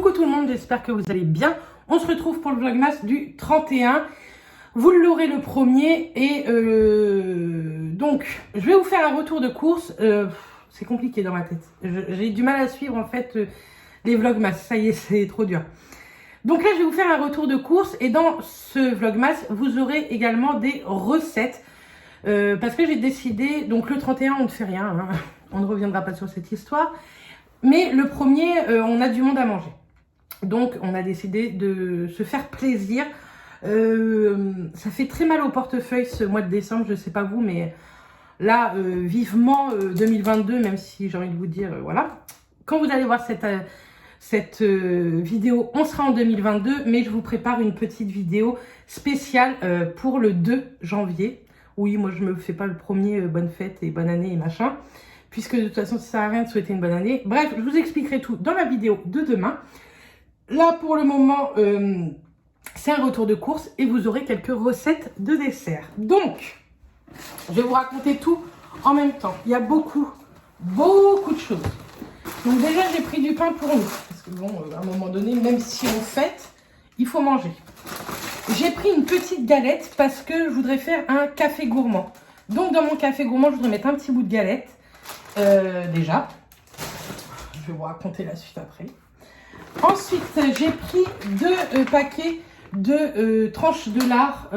Coucou tout le monde, j'espère que vous allez bien. On se retrouve pour le vlogmas du 31. Vous l'aurez le premier et donc je vais vous faire un retour de course. C'est compliqué dans ma tête. J'ai du mal à suivre en fait les vlogmas. Ça y est, c'est trop dur. Donc là, je vais vous faire un retour de course et dans ce vlogmas, vous aurez également des recettes. Parce que j'ai décidé, donc le 31, on ne fait rien. Hein. On ne reviendra pas sur cette histoire. Mais le premier, on a du monde à manger. Donc, on a décidé de se faire plaisir. Ça fait très mal au portefeuille ce mois de décembre, je ne sais pas vous, mais là, vivement 2022, même si j'ai envie de vous dire, voilà. Quand vous allez voir cette vidéo, on sera en 2022, mais je vous prépare une petite vidéo spéciale pour le 2 janvier. Oui, moi, je ne me fais pas le premier bonne fête et bonne année et machin, puisque de toute façon, ça ne sert à rien de souhaiter une bonne année. Bref, je vous expliquerai tout dans la vidéo de demain. Là, pour le moment, c'est un retour de course et vous aurez quelques recettes de dessert. Donc, je vais vous raconter tout en même temps. Il y a beaucoup de choses. Donc déjà, j'ai pris du pain pour nous. Parce que bon, à un moment donné, même si on fête, il faut manger. J'ai pris une petite galette parce que je voudrais faire un café gourmand. Donc, dans mon café gourmand, je voudrais mettre un petit bout de galette. Déjà. Je vais vous raconter la suite après. Ensuite, j'ai pris 2 paquets de tranches de lard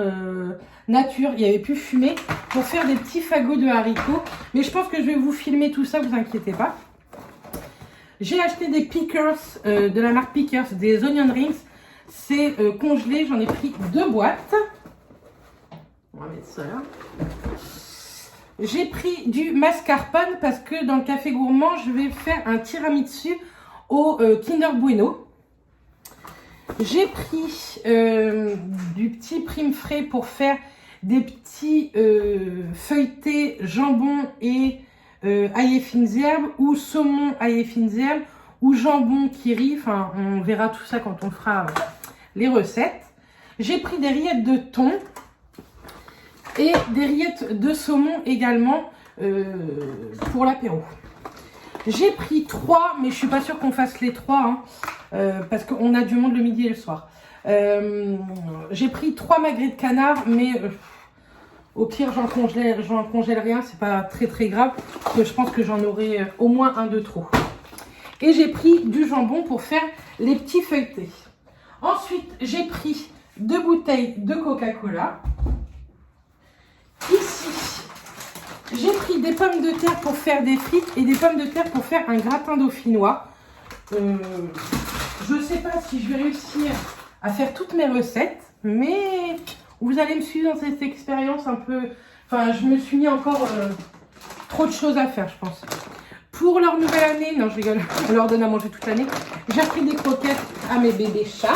nature. Il n'y avait plus fumé pour faire des petits fagots de haricots. Mais je pense que je vais vous filmer tout ça, vous inquiétez pas. J'ai acheté des pickers de la marque Pickers, des onion rings. C'est congelé, j'en ai pris 2 boîtes. On va mettre ça là. J'ai pris du mascarpone parce que dans le café gourmand, je vais faire un tiramisu au Kinder Bueno. J'ai pris du petit prime frais pour faire des petits feuilletés jambon et ail et fines herbes ou saumon ail et fines herbes ou jambon kiri. Enfin, on verra tout ça quand on fera les recettes. J'ai pris des rillettes de thon et des rillettes de saumon également pour l'apéro. J'ai pris 3, mais je suis pas sûre qu'on fasse les 3, hein, parce qu'on a du monde le midi et le soir. J'ai pris 3 magrets de canard, mais au pire, j'en congèle rien, c'est pas très grave. Je pense que j'en aurai au moins 1 de trop. Et j'ai pris du jambon pour faire les petits feuilletés. Ensuite, j'ai pris 2 bouteilles de Coca-Cola. Ici, j'ai pris des pommes de terre pour faire des frites et des pommes de terre pour faire un gratin dauphinois. Je ne sais pas si je vais réussir à faire toutes mes recettes, mais vous allez me suivre dans cette expérience un peu... Enfin, je me suis mis encore trop de choses à faire, je pense. Pour leur nouvelle année, non je rigole, on leur donne à manger toute l'année. J'ai pris des croquettes à mes bébés chats.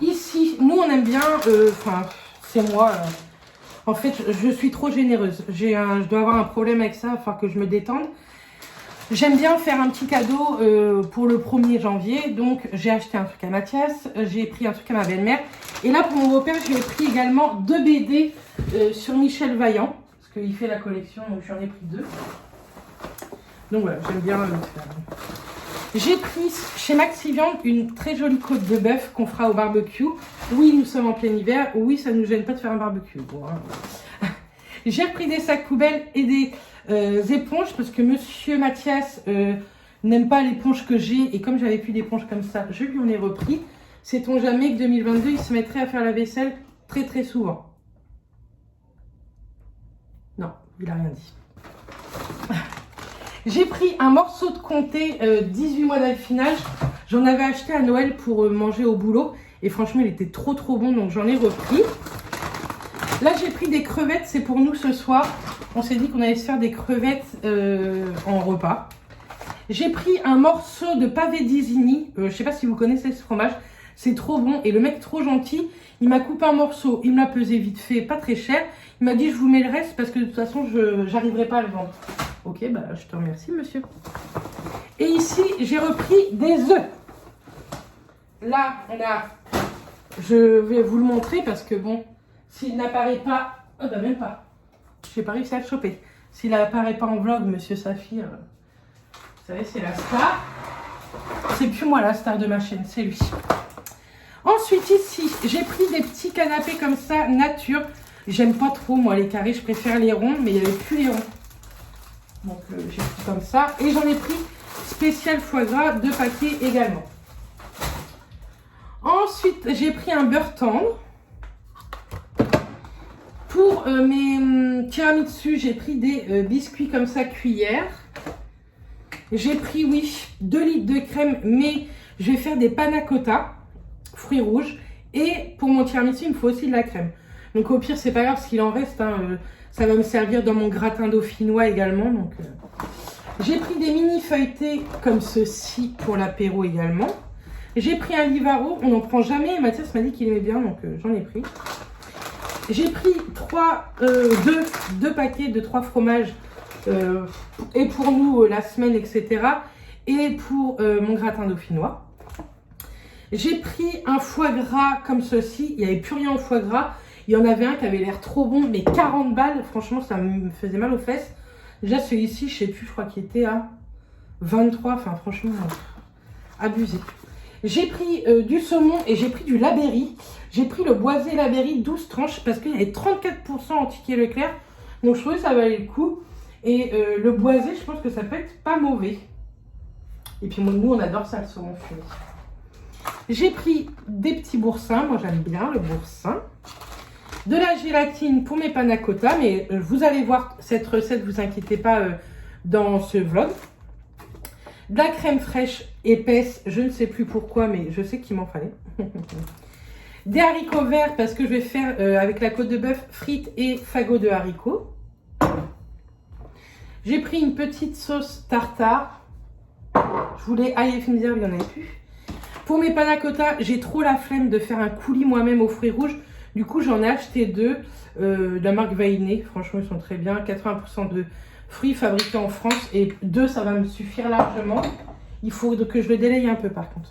Ici, nous on aime bien, enfin c'est moi... En fait, je suis trop généreuse. Je dois avoir un problème avec ça, il va falloir que je me détende. J'aime bien faire un petit cadeau pour le 1er janvier. Donc, j'ai acheté un truc à Mathias, j'ai pris un truc à ma belle-mère. Et là, pour mon beau-père, j'ai pris également 2 BD sur Michel Vaillant. Parce qu'il fait la collection, donc j'en ai pris 2. Donc voilà, j'aime bien le faire. J'ai pris chez Maxiviande une très jolie côte de bœuf qu'on fera au barbecue. Oui, nous sommes en plein hiver. Oui, ça ne nous gêne pas de faire un barbecue. Bon, hein. J'ai repris des sacs poubelles et des éponges parce que monsieur Mathias n'aime pas l'éponge que j'ai. Et comme j'avais plus d'éponge comme ça, je lui en ai repris. Sait-on jamais que 2022, il se mettrait à faire la vaisselle très souvent. Non, il n'a rien dit. J'ai pris un morceau de comté 18 mois d'affinage. J'en avais acheté à Noël pour manger au boulot. Et franchement, il était trop bon, donc j'en ai repris. Là, j'ai pris des crevettes. C'est pour nous ce soir. On s'est dit qu'on allait se faire des crevettes en repas. J'ai pris un morceau de pavé d'Isigny. Je ne sais pas si vous connaissez ce fromage. C'est trop bon. Et le mec trop gentil, il m'a coupé un morceau. Il me l'a pesé vite fait, pas très cher. Il m'a dit, je vous mets le reste parce que de toute façon, je n'arriverai pas à le vendre. Ok, bah je te remercie, monsieur. Et ici, j'ai repris des œufs. Là, on a... Je vais vous le montrer parce que bon, s'il n'apparaît pas... Oh bah même pas. Je n'ai pas réussi à le choper. S'il n'apparaît pas en vlog, monsieur Saphir, vous savez, c'est la star. c'est plus moi la star de ma chaîne, c'est lui. Ensuite ici, j'ai pris des petits canapés comme ça, nature. J'aime pas trop moi les carrés, je préfère les ronds, mais il n'y avait plus les ronds. Donc j'ai pris comme ça. Et j'en ai pris spécial foie gras, 2 paquets également. Ensuite, j'ai pris un beurre tendre. Pour mes tiramisu, j'ai pris des biscuits comme ça, cuillère. J'ai pris, oui, 2 litres de crème, mais je vais faire des panna cotta, fruits rouges. Et pour mon tiramisu, il me faut aussi de la crème. Donc au pire, c'est pas grave, s'il en reste, hein, ça va me servir dans mon gratin dauphinois également. Donc j'ai pris des mini feuilletés comme ceci pour l'apéro également. J'ai pris un Livaro, on n'en prend jamais. Mathias m'a dit qu'il aimait bien, donc j'en ai pris. J'ai pris 2 paquets de 3 fromages, et pour nous la semaine, etc. Et pour mon gratin dauphinois. J'ai pris un foie gras comme ceci. Il n'y avait plus rien au foie gras. Il y en avait un qui avait l'air trop bon, mais 40 balles. Franchement, ça me faisait mal aux fesses. Déjà, celui-ci, je sais plus, je crois qu'il était à 23. Enfin, franchement, abusé. J'ai pris du saumon et j'ai pris du Labéry. J'ai pris le boisé Labéry 12 tranches parce qu'il y avait 34% en ticket Leclerc. Donc, je trouvais que ça valait le coup. Et le boisé, je pense que ça peut être pas mauvais. Et puis, nous, on adore ça, le saumon fumé. J'ai pris des petits boursins. Moi, j'aime bien le boursin. De la gélatine pour mes panna cotta. Mais vous allez voir cette recette, vous inquiétez pas, dans ce vlog. De la crème fraîche épaisse, je ne sais plus pourquoi, mais je sais qu'il m'en fallait. Des haricots verts parce que je vais faire avec la côte de bœuf frites et fagots de haricots. J'ai pris une petite sauce tartare. Je voulais ail et fines herbes, il n'y en avait plus. Pour mes panna cotta, j'ai trop la flemme de faire un coulis moi-même aux fruits rouges. Du coup, j'en ai acheté 2 de la marque Vainé. Franchement, ils sont très bien. 80% de fruits fabriqués en France. Et 2, ça va me suffire largement. Il faut que je le délaye un peu par contre.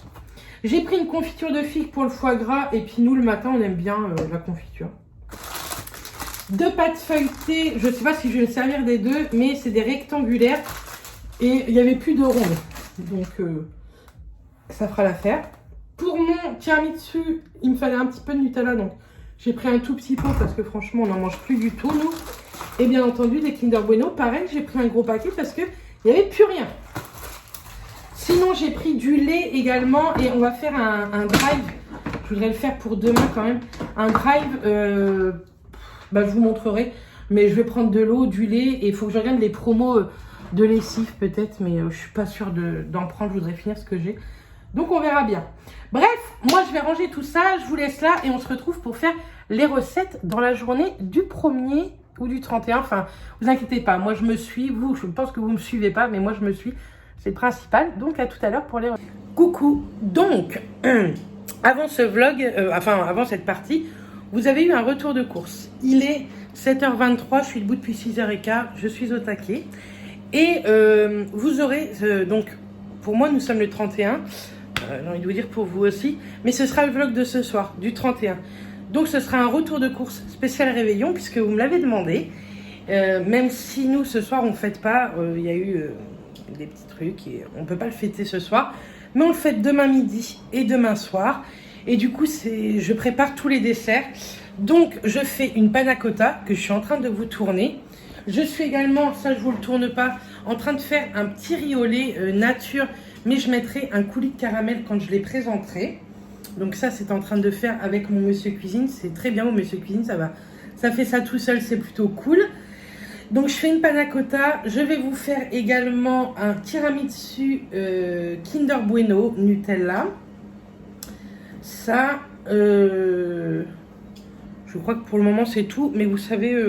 J'ai pris une confiture de figues pour le foie gras. Et puis nous, le matin, on aime bien la confiture. 2 pâtes feuilletées. Je ne sais pas si je vais me servir des 2, mais c'est des rectangulaires. Et il n'y avait plus de rondes. Donc, ça fera l'affaire. Pour mon tiramisu, il me fallait un petit peu de Nutella. Donc, j'ai pris un tout petit pot parce que franchement, on n'en mange plus du tout, nous. Et bien entendu, des Kinder Bueno. Pareil, j'ai pris un gros paquet parce qu'il n'y avait plus rien. Sinon, j'ai pris du lait également. Et on va faire un drive. Je voudrais le faire pour demain quand même. Un drive, je vous montrerai. Mais je vais prendre de l'eau, du lait. Et il faut que je regarde les promos de lessive peut-être. Mais je ne suis pas sûre d'en prendre. Je voudrais finir ce que j'ai. Donc, on verra bien. Bref, moi, je vais ranger tout ça. Je vous laisse là et on se retrouve pour faire les recettes dans la journée du 1er ou du 31. Enfin, vous inquiétez pas. Moi, je me suis. Vous, je pense que vous ne me suivez pas, mais moi, je me suis. C'est le principal. Donc, à tout à l'heure pour les recettes. Coucou. Donc, avant ce vlog, avant cette partie, vous avez eu un retour de course. Il est 7h23. Je suis debout depuis 6h15. Je suis au taquet. Et vous aurez, donc, pour moi, nous sommes le 31. J'ai envie de vous dire pour vous aussi. Mais ce sera le vlog de ce soir, du 31. Donc, ce sera un retour de course spécial réveillon, puisque vous me l'avez demandé. Même si nous, ce soir, on ne fête pas. Il y a eu des petits trucs et on ne peut pas le fêter ce soir. Mais on le fête demain midi et demain soir. Et du coup, je prépare tous les desserts. Donc, je fais une panna cotta que je suis en train de vous tourner. Je suis également, ça je ne vous le tourne pas, en train de faire un petit riz au lait nature. Mais je mettrai un coulis de caramel quand je les présenterai. Donc ça, c'est en train de faire avec mon monsieur cuisine. C'est très bien, mon monsieur cuisine, ça va. Ça fait ça tout seul, c'est plutôt cool. Donc je fais une panna cotta. Je vais vous faire également un tiramisu Kinder Bueno Nutella. Ça, je crois que pour le moment, c'est tout. Mais vous savez,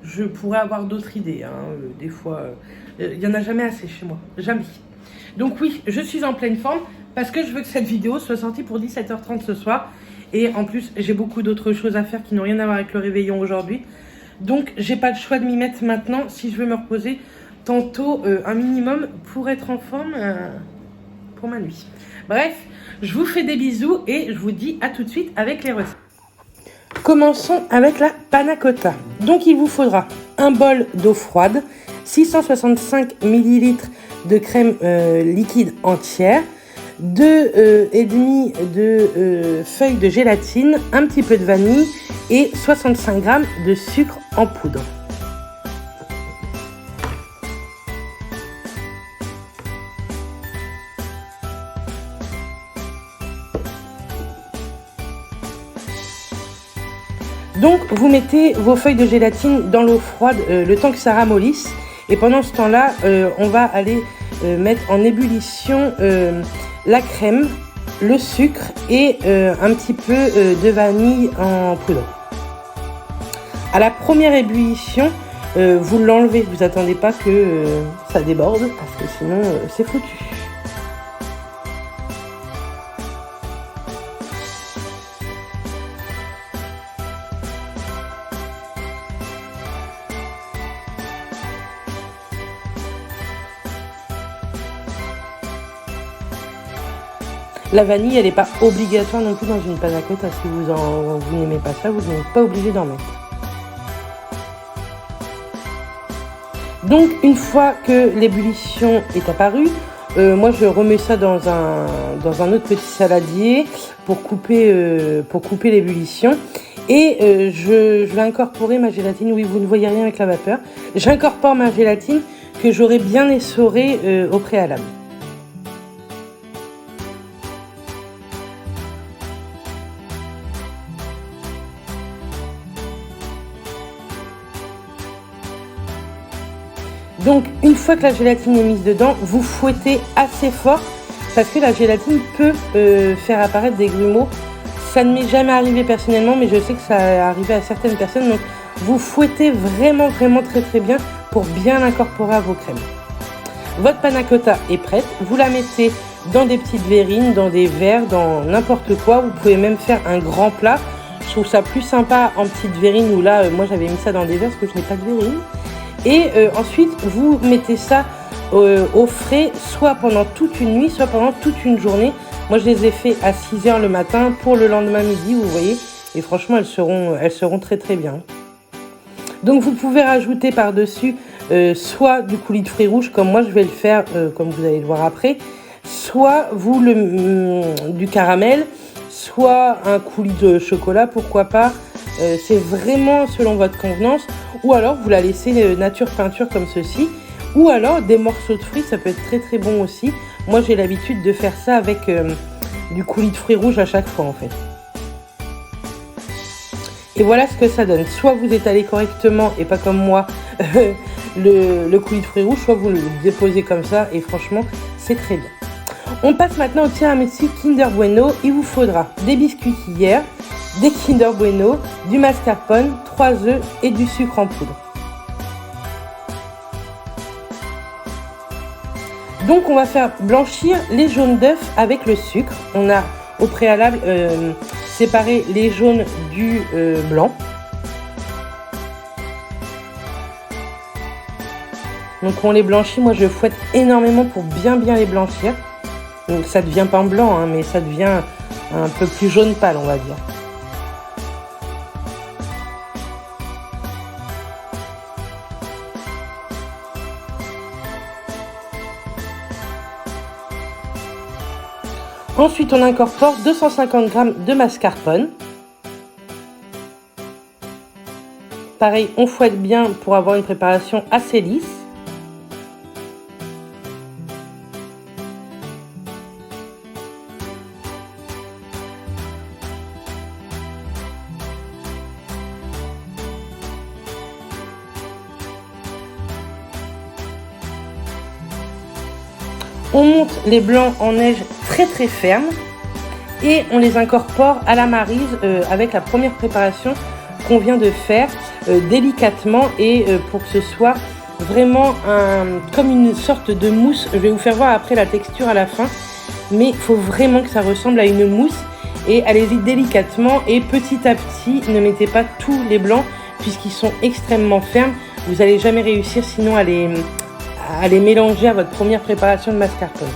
je pourrais avoir d'autres idées. Hein. Des fois, il n'y en a jamais assez chez moi. Jamais. Donc oui, je suis en pleine forme parce que je veux que cette vidéo soit sortie pour 17h30 ce soir. Et en plus, j'ai beaucoup d'autres choses à faire qui n'ont rien à voir avec le réveillon aujourd'hui. Donc, j'ai pas le choix de m'y mettre maintenant si je veux me reposer tantôt un minimum pour être en forme pour ma nuit. Bref, je vous fais des bisous et je vous dis à tout de suite avec les recettes. Commençons avec la panna cotta. Donc, il vous faudra un bol d'eau froide, 665 ml de crème liquide entière, 2 et demi de feuilles de gélatine, un petit peu de vanille et 65 g de sucre en poudre. Donc vous mettez vos feuilles de gélatine dans l'eau froide le temps que ça ramollisse, et pendant ce temps-là on va aller mettre en ébullition la crème, le sucre et un petit peu de vanille en poudre. À la première ébullition, vous l'enlevez, vous attendez pas que ça déborde parce que sinon c'est foutu. La vanille, elle n'est pas obligatoire non plus dans une panna cotta. Si vous n'aimez pas ça, vous n'êtes pas obligé d'en mettre. Donc, une fois que l'ébullition est apparue, moi je remets ça dans un autre petit saladier pour couper l'ébullition. Et je vais incorporer ma gélatine. Oui, vous ne voyez rien avec la vapeur. J'incorpore ma gélatine que j'aurai bien essorée au préalable. Donc, une fois que la gélatine est mise dedans, vous fouettez assez fort parce que la gélatine peut faire apparaître des grumeaux. Ça ne m'est jamais arrivé personnellement, mais je sais que ça est arrivé à certaines personnes. Donc, vous fouettez vraiment très très bien pour bien l'incorporer à vos crèmes. Votre panna cotta est prête. Vous la mettez dans des petites verrines, dans des verres, dans n'importe quoi. Vous pouvez même faire un grand plat. Je trouve ça plus sympa en petites verrines où là, moi j'avais mis ça dans des verres parce que je n'ai pas de verrine. Et ensuite, vous mettez ça au frais, soit pendant toute une nuit, soit pendant toute une journée. Moi, je les ai fait à 6 h le matin pour le lendemain midi, vous voyez. Et franchement, elles seront très très bien. Donc, vous pouvez rajouter par-dessus soit du coulis de fruits rouges, comme moi je vais le faire, comme vous allez le voir après, soit du caramel, soit un coulis de chocolat, pourquoi pas. C'est vraiment selon votre convenance, ou alors vous la laissez nature peinture comme ceci, ou alors des morceaux de fruits, ça peut être très très bon aussi. Moi j'ai l'habitude de faire ça avec du coulis de fruits rouges à chaque fois en fait. Et voilà ce que ça donne. Soit vous étalez correctement et pas comme moi le coulis de fruits rouges, soit vous le déposez comme ça et franchement c'est très bien. On passe maintenant au tiramisu Kinder Bueno. Il vous faudra des biscuits hier, des Kinder Bueno, du mascarpone, 3 œufs et du sucre en poudre. Donc on va faire blanchir les jaunes d'œufs avec le sucre. On a au préalable séparé les jaunes du blanc. Donc on les blanchit, moi je fouette énormément pour bien les blanchir. Donc ça devient pas blanc, hein, mais ça devient un peu plus jaune pâle, on va dire. Ensuite, on incorpore 250 g de mascarpone. Pareil, on fouette bien pour avoir une préparation assez lisse. On monte les blancs en neige très fermes et on les incorpore à la maryse avec la première préparation qu'on vient de faire délicatement et pour que ce soit vraiment comme une sorte de mousse. Je vais vous faire voir après la texture à la fin, mais il faut vraiment que ça ressemble à une mousse et allez-y délicatement et petit à petit. Ne mettez pas tous les blancs puisqu'ils sont extrêmement fermes. Vous n'allez jamais réussir sinon à les mélanger à votre première préparation de mascarpone.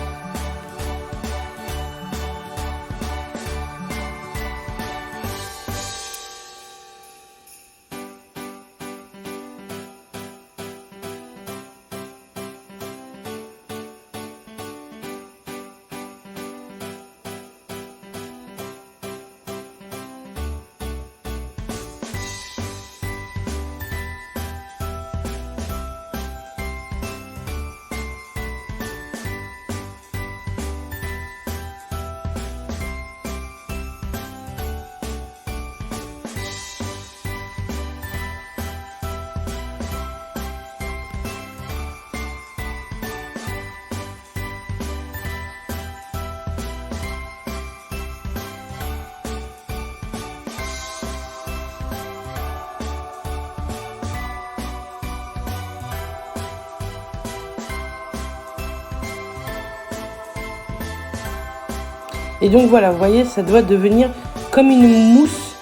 Et donc voilà, vous voyez, ça doit devenir comme une mousse.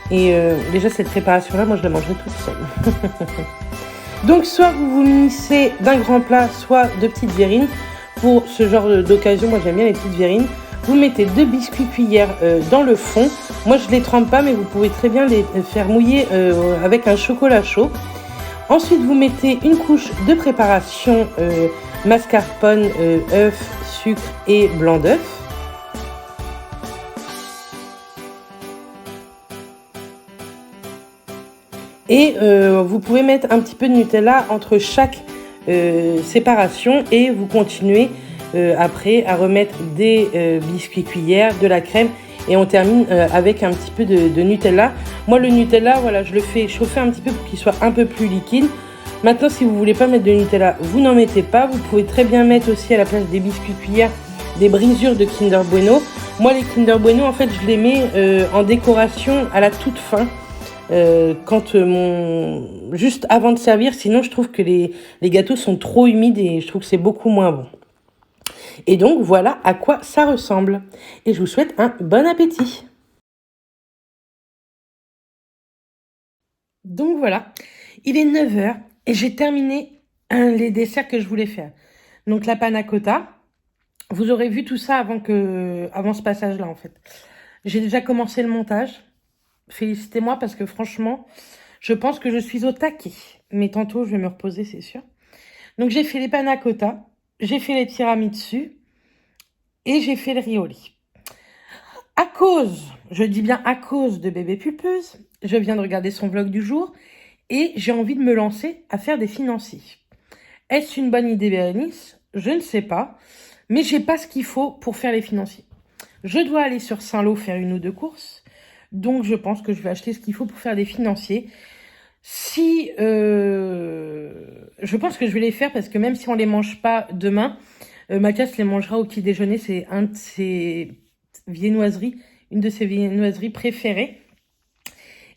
Et déjà cette préparation-là, moi je la mangerai toute seule. Donc soit vous vous munissez d'un grand plat, soit de petites verrines. Pour ce genre d'occasion, moi j'aime bien les petites verrines. Vous mettez 2 biscuits cuillères dans le fond. Moi je ne les trempe pas, mais vous pouvez très bien les faire mouiller avec un chocolat chaud. Ensuite vous mettez une couche de préparation mascarpone, œuf, sucre et blanc d'œuf. Et vous pouvez mettre un petit peu de Nutella entre chaque séparation et vous continuez après à remettre des biscuits cuillères, de la crème et on termine avec un petit peu de Nutella. Moi le Nutella, voilà, je le fais chauffer un petit peu pour qu'il soit un peu plus liquide. Maintenant si vous voulez pas mettre de Nutella, vous n'en mettez pas. Vous pouvez très bien mettre aussi à la place des biscuits cuillères des brisures de Kinder Bueno. Moi les Kinder Bueno en fait je les mets en décoration à la toute fin. Juste avant de servir, sinon je trouve que les gâteaux sont trop humides et je trouve que c'est beaucoup moins bon. Et donc voilà à quoi ça ressemble. Et je vous souhaite un bon appétit. Donc voilà, il est 9 h et j'ai terminé les desserts que je voulais faire. Donc la panna cotta, vous aurez vu tout ça avant ce passage-là en fait. J'ai déjà commencé le montage. Félicitez-moi parce que franchement, je pense que je suis au taquet. Mais tantôt, je vais me reposer, c'est sûr. Donc, j'ai fait les panna cotta, j'ai fait les tiramisu et j'ai fait le rioli. À cause, je dis bien à cause de Bébé Pulpeuse, je viens de regarder son vlog du jour et j'ai envie de me lancer à faire des financiers. Est-ce une bonne idée, Bérénice? Je ne sais pas, mais j'ai pas ce qu'il faut pour faire les financiers. Je dois aller sur Saint-Lô faire 1 ou 2 courses. Donc, je pense que je vais acheter ce qu'il faut pour faire des financiers. Je pense que je vais les faire parce que même si on les mange pas demain, Mathias les mangera au petit déjeuner. C'est une de ses viennoiseries préférées.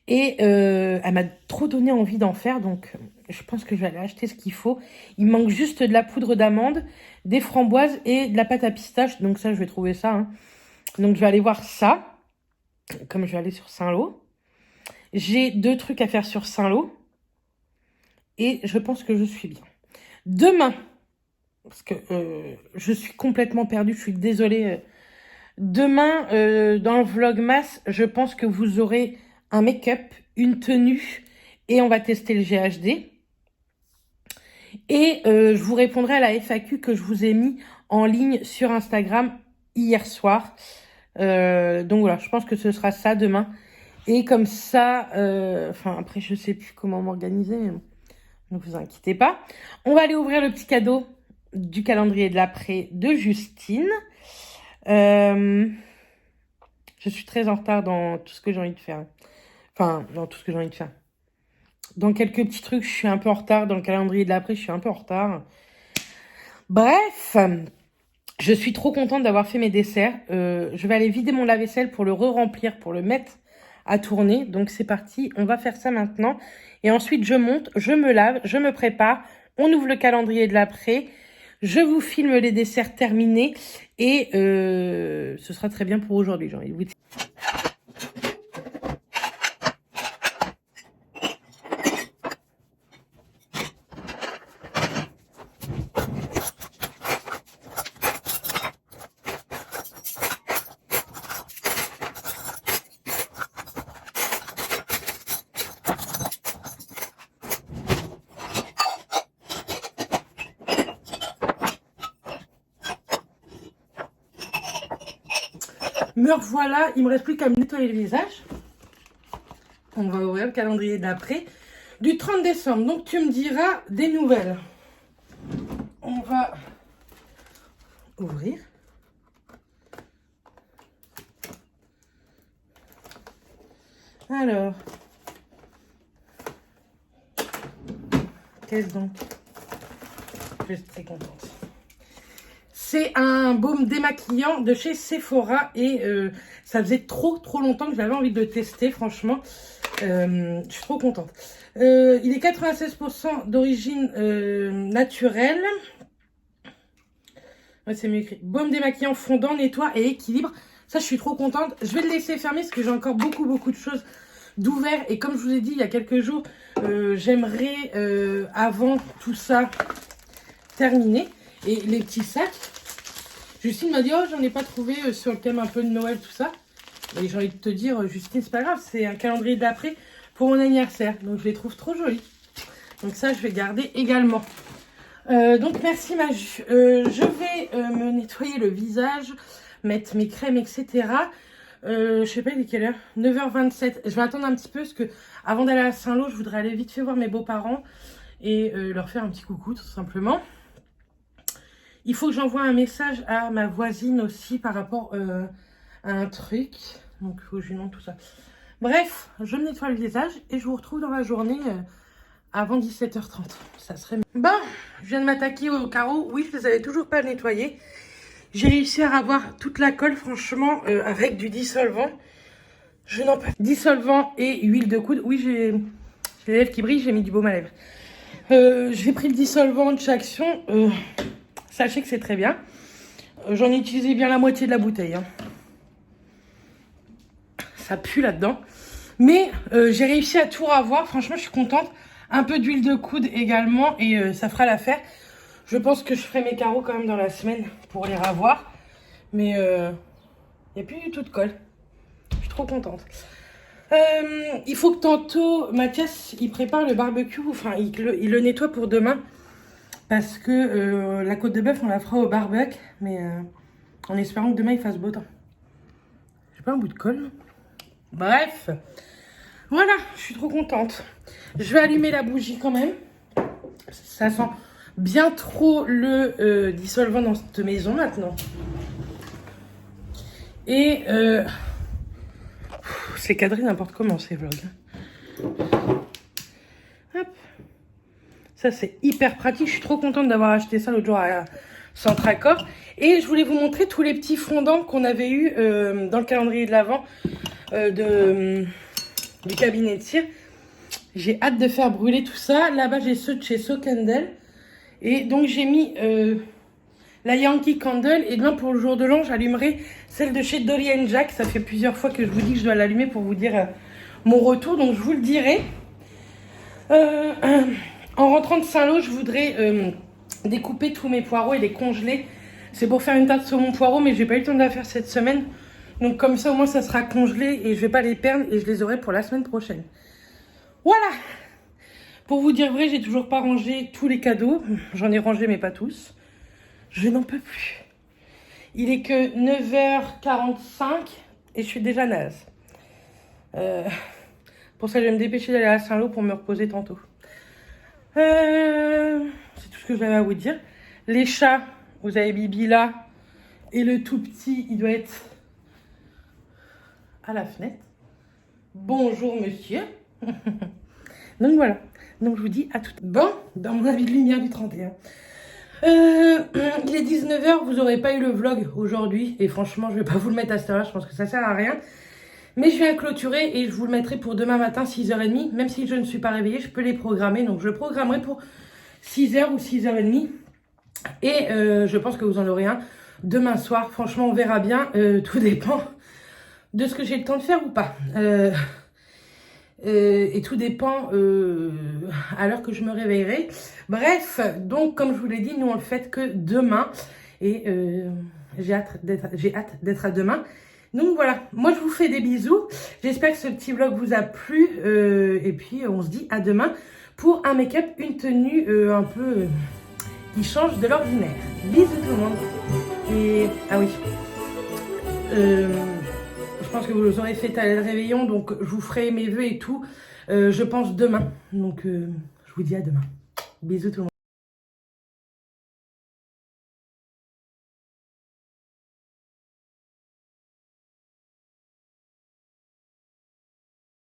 Et elle m'a trop donné envie d'en faire. Donc, je pense que je vais aller acheter ce qu'il faut. Il manque juste de la poudre d'amande, des framboises et de la pâte à pistache. Donc ça, je vais trouver ça. Hein. Donc, je vais aller voir ça. Comme je vais aller sur Saint-Lô. J'ai 2 trucs à faire sur Saint-Lô. Et je pense que je suis bien. Demain, parce que je suis complètement perdue, je suis désolée. Demain, dans le Vlogmas, je pense que vous aurez un make-up, une tenue, et on va tester le GHD. Et je vous répondrai à la FAQ que je vous ai mis en ligne sur Instagram hier soir. Donc voilà, je pense que ce sera ça demain. Et comme ça, après je sais plus comment m'organiser, mais ne vous inquiétez pas. On va aller ouvrir le petit cadeau du calendrier de l'après de Justine. Je suis très en retard dans tout ce que j'ai envie de faire. Enfin, dans tout ce que j'ai envie de faire. Dans quelques petits trucs, je suis un peu en retard. Dans le calendrier de l'après, je suis un peu en retard. Bref... Je suis trop contente d'avoir fait mes desserts. Je vais aller vider mon lave-vaisselle pour le re-remplir, pour le mettre à tourner. Donc c'est parti, on va faire ça maintenant. Et ensuite je monte, je me lave, je me prépare. On ouvre le calendrier de l'après. Je vous filme les desserts terminés. Et ce sera très bien pour aujourd'hui, j'ai envie de vous dire. Me revoilà, il me reste plus qu'à me nettoyer le visage. On va ouvrir le calendrier d'après du 30 décembre. Donc tu me diras des nouvelles. On va ouvrir. Alors, qu'est-ce donc? Je suis très contente. C'est un baume démaquillant de chez Sephora et ça faisait trop longtemps que j'avais envie de le tester, franchement. Je suis trop contente. Il est 96% d'origine naturelle. Ouais, c'est mieux écrit. Baume démaquillant fondant, nettoie et équilibre. Ça, je suis trop contente. Je vais le laisser fermer parce que j'ai encore beaucoup de choses d'ouvert. Et comme je vous ai dit il y a quelques jours, j'aimerais, avant tout ça, terminer. Et les petits sacs, Justine m'a dit, oh, j'en ai pas trouvé sur le thème un peu de Noël, tout ça. Et j'ai envie de te dire, Justine, c'est pas grave, c'est un calendrier d'après pour mon anniversaire. Donc, je les trouve trop jolis. Donc, ça, je vais garder également. Donc, merci Maju. Je vais me nettoyer le visage, mettre mes crèmes, etc. Je sais pas, il est quelle heure? 9h27. Je vais attendre un petit peu parce que avant d'aller à Saint-Lô, je voudrais aller vite fait voir mes beaux-parents et leur faire un petit coucou, tout simplement. Il faut que j'envoie un message à ma voisine aussi par rapport à un truc. Donc, il faut que je lui demande tout ça. Bref, je me nettoie le visage et je vous retrouve dans la journée avant 17h30. Ça serait... Bon, je viens de m'attaquer aux carreaux. Oui, je les avais toujours pas nettoyés. J'ai réussi à avoir toute la colle, franchement, avec du dissolvant. Je n'en peux. Dissolvant et huile de coude. Oui, j'ai les lèvres qui brillent, j'ai mis du baume à lèvres. J'ai pris le dissolvant de chez Action. Sachez que c'est très bien. J'en ai utilisé bien la moitié de la bouteille. Hein. Ça pue là-dedans. Mais j'ai réussi à tout revoir. Franchement, je suis contente. Un peu d'huile de coude également. Et ça fera l'affaire. Je pense que je ferai mes carreaux quand même dans la semaine pour les revoir. Mais il n'y a plus du tout de colle. Je suis trop contente. Il faut que tantôt, Mathias, il prépare le barbecue. Enfin, il le nettoie pour demain. Parce que la côte de bœuf, on la fera au barbecue. Mais en espérant que demain, il fasse beau temps. J'ai pas un bout de colle. Bref. Voilà, je suis trop contente. Je vais allumer la bougie quand même. Ça sent bien trop le dissolvant dans cette maison maintenant. Et c'est cadré n'importe comment ces vlogs. Hop. Ça, c'est hyper pratique. Je suis trop contente d'avoir acheté ça l'autre jour à Centracor. Et je voulais vous montrer tous les petits fondants qu'on avait eu dans le calendrier de l'Avent du cabinet de cire. J'ai hâte de faire brûler tout ça. Là-bas, j'ai ceux de chez So Candle. Et donc, j'ai mis la Yankee Candle. Et demain, pour le jour de l'an, j'allumerai celle de chez Dolly & Jack. Ça fait plusieurs fois que je vous dis que je dois l'allumer pour vous dire mon retour. Donc, je vous le dirai. En rentrant de Saint-Lô, je voudrais découper tous mes poireaux et les congeler. C'est pour faire une tarte saumon poireau, mais j'ai pas eu le temps de la faire cette semaine. Donc comme ça, au moins, ça sera congelé et je vais pas les perdre et je les aurai pour la semaine prochaine. Voilà. Pour vous dire vrai, j'ai toujours pas rangé tous les cadeaux. J'en ai rangé, mais pas tous. Je n'en peux plus. Il est que 9h45 et je suis déjà naze. Pour ça, je vais me dépêcher d'aller à Saint-Lô pour me reposer tantôt. C'est tout ce que j'avais à vous dire. Les chats, vous avez Bibi là. Et le tout petit, il doit être à la fenêtre. Bonjour monsieur. Donc voilà. Donc je vous dis à tout. Bon, dans mon avis de lumière du 31. Il est 19h, vous n'aurez pas eu le vlog aujourd'hui. Et franchement, je ne vais pas vous le mettre à cette heure-là. Je pense que ça sert à rien. Mais je viens clôturer et je vous le mettrai pour demain matin 6h30. Même si je ne suis pas réveillée, je peux les programmer. Donc je programmerai pour 6h ou 6h30. Et je pense que vous en aurez un demain soir. Franchement, on verra bien. Tout dépend de ce que j'ai le temps de faire ou pas. Et tout dépend à l'heure que je me réveillerai. Bref, donc comme je vous l'ai dit, nous on le fait que demain. Et j'ai hâte d'être à demain. Donc voilà, moi je vous fais des bisous. J'espère que ce petit vlog vous a plu. Et puis on se dit à demain pour un make-up, une tenue un peu qui change de l'ordinaire. Bisous tout le monde. Et ah oui, je pense que vous aurez fait à le réveillon, donc je vous ferai mes vœux et tout. Je pense demain. Donc je vous dis à demain. Bisous tout le monde.